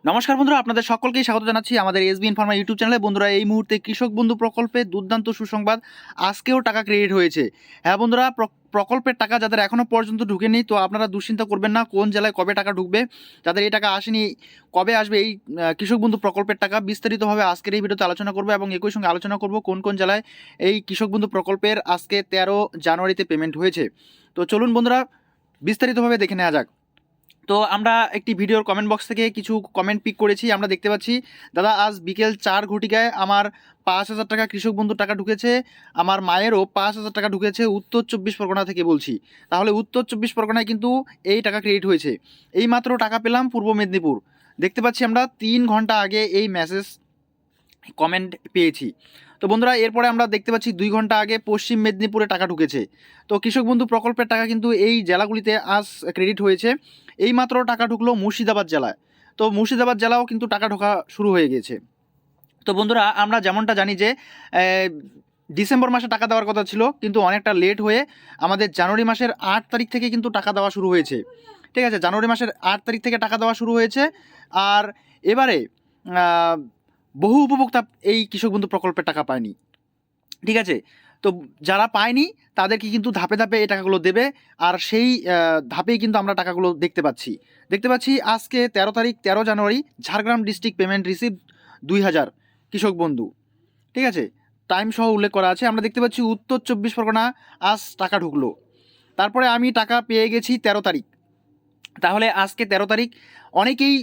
নমস্কার বন্ধুরা, আপনাদের সকলকেই স্বাগত জানাচ্ছি আমাদের এসবিএন ফার্মা ইউটিউব চ্যানেলে। বন্ধুরা, এই মুহূর্তে কৃষক বন্ধু প্রকল্পে দুর্দান্ত সুসংবাদ, আজকেও টাকা ক্রেডিট হয়েছে। হ্যাঁ বন্ধুরা, প্রকল্পের টাকা যাদের এখনও পর্যন্ত ঢুকেনি, তো আপনারা দুশ্চিন্তা করবেন না কোন জেলায় কবে টাকা ঢুকবে। যাদের এই টাকা আসেনি, কবে আসবে এই কৃষক বন্ধু প্রকল্পের টাকা, বিস্তারিতভাবে আজকের এই ভিডিওতে আলোচনা করবো এবং একই সঙ্গে আলোচনা করব কোন কোন জেলায় এই কৃষক বন্ধু প্রকল্পের আজকে 13 জানুয়ারিতে পেমেন্ট হয়েছে। তো চলুন বন্ধুরা, বিস্তারিতভাবে দেখে নেওয়া যাক। তো আমরা একটি ভিডিওর কমেন্ট বক্স থেকে কিছু কমেন্ট পিক করেছি। আমরা দেখতে পাচ্ছি, দাদা আজ বিকেল 4 ঘটিকায় আমার 5,000 টাকা কৃষক বন্ধুর টাকা ঢুকেছে, আমার মায়েরও 5,000 টাকা ঢুকেছে, উত্তর 24 পরগনা থেকে বলছি। তাহলে উত্তর 24 পরগনায় কিন্তু এই টাকা ক্রেডিট হয়েছে। এই মাত্র টাকা পেলাম পূর্ব মেদিনীপুর। দেখতে পাচ্ছি আমরা 3 ঘন্টা আগে এই মেসেজ কমেন্ট পেয়েছি। তো বন্ধুরা, এরপরে আমরা দেখতে পাচ্ছি 2 ঘন্টা আগে পশ্চিম মেদিনীপুরে টাকা ঢুকেছে। তো কৃষক বন্ধু প্রকল্পের টাকা কিন্তু এই জেলাগুলিতে আজ ক্রেডিট হয়েছে। এই মাত্র টাকা ঢুকলো মুর্শিদাবাদ জেলায়। তো মুর্শিদাবাদ জেলাও কিন্তু টাকা ঢোকা শুরু হয়ে গেছে। তো বন্ধুরা, আমরা যেমনটা জানি যে ডিসেম্বর মাসে টাকা দেওয়ার কথা ছিল, কিন্তু অনেকটা লেট হয়ে আমাদের জানুয়ারি মাসের 8 তারিখ থেকে কিন্তু টাকা দেওয়া শুরু হয়েছে। ঠিক আছে, জানুয়ারি মাসের 8 তারিখ থেকে টাকা দেওয়া শুরু হয়েছে। আর এবারে বহু উপভোক্তা এই কৃষক বন্ধু প্রকল্পের টাকা পায়নি। ঠিক আছে, তো যারা পায়নি তাদেরকে কিন্তু ধাপে ধাপে এই টাকাগুলো দেবে। আর সেই ধাপেই কিন্তু আমরা টাকাগুলো দেখতে পাচ্ছি আজকে 13 তারিখ, 13 জানুয়ারি, ঝাড়গ্রাম ডিস্ট্রিক্ট পেমেন্ট রিসিভ 2,000 কৃষক বন্ধু। ঠিক আছে, টাইম সহ উল্লেখ করা আছে। আমরা দেখতে পাচ্ছি উত্তর 24 পরগনা আজ টাকা ঢুকলো। তারপরে আমি টাকা পেয়ে গেছি 13 তারিখ। তাহলে আজকে 13 তারিখ, অনেকেই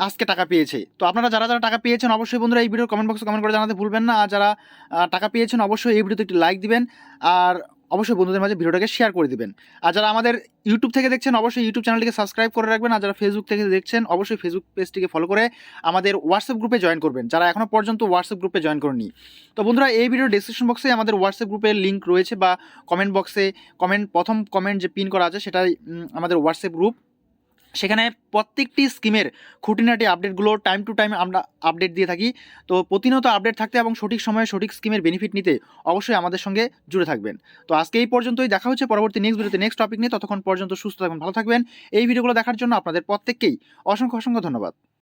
আজকে টাকা পেয়েছে। তো আপনারা যারা যারা টাকা পেয়েছেন অবশ্যই বন্ধুরা এই ভিডিওর কমেন্ট বক্সে কমেন্ট করে জানাতে ভুলবেন না। আর যারা টাকা পেয়েছেন অবশ্যই এই ভিডিওতে একটি লাইক দিবেন, আর অবশ্যই বন্ধুদের মাঝে ভিডিওটাকে শেয়ার করে দিবেন। আর যারা আমাদের ইউটিউব থেকে দেখছেন অবশ্যই ইউটিউব চ্যানেলটিকে সাবস্ক্রাইব করে রাখবেন। আর যারা ফেসবুক থেকে দেখছেন অবশ্যই ফেসবুক পেজটিকে ফলো করে আমাদের হোয়াটসঅ্যাপ গ্রুপে জয়েন করবেন, যারা এখনও পর্যন্ত হোয়াটসঅ্যাপ গ্রুপে জয়েন করেনি। তো বন্ধুরা, এই ভিডিওর ডেসক্রিপশন বক্সে আমাদের হোয়াটসঅ্যাপ গ্রুপের লিঙ্ক রয়েছে, বা কমেন্ট বক্সে প্রথম কমেন্ট যে পিন করা আছে সেটাই আমাদের হোয়াটসঅ্যাপ গ্রুপ। সেখানে প্রত্যেকটি স্কিমের খুঁটিনাটি আপডেটগুলো টাইম টু টাইম আমরা আপডেট দিয়ে থাকি। তো প্রতিনিয়ত আপডেট থাকতে এবং সঠিক সময়ে সঠিক স্কিমের বেনিফিট নিতে অবশ্যই আমাদের সঙ্গে জুড়ে থাকবেন। তো আজকে এই পর্যন্তই, দেখা হচ্ছে পরবর্তী নেক্সট ভিডিওতে নেক্সট টপিক নিয়ে। ততক্ষণ পর্যন্ত সুস্থ থাকবেন, ভালো থাকবেন। এই ভিডিওগুলো দেখার জন্য আপনাদের প্রত্যেককেই অসংখ্য অসংখ্য ধন্যবাদ।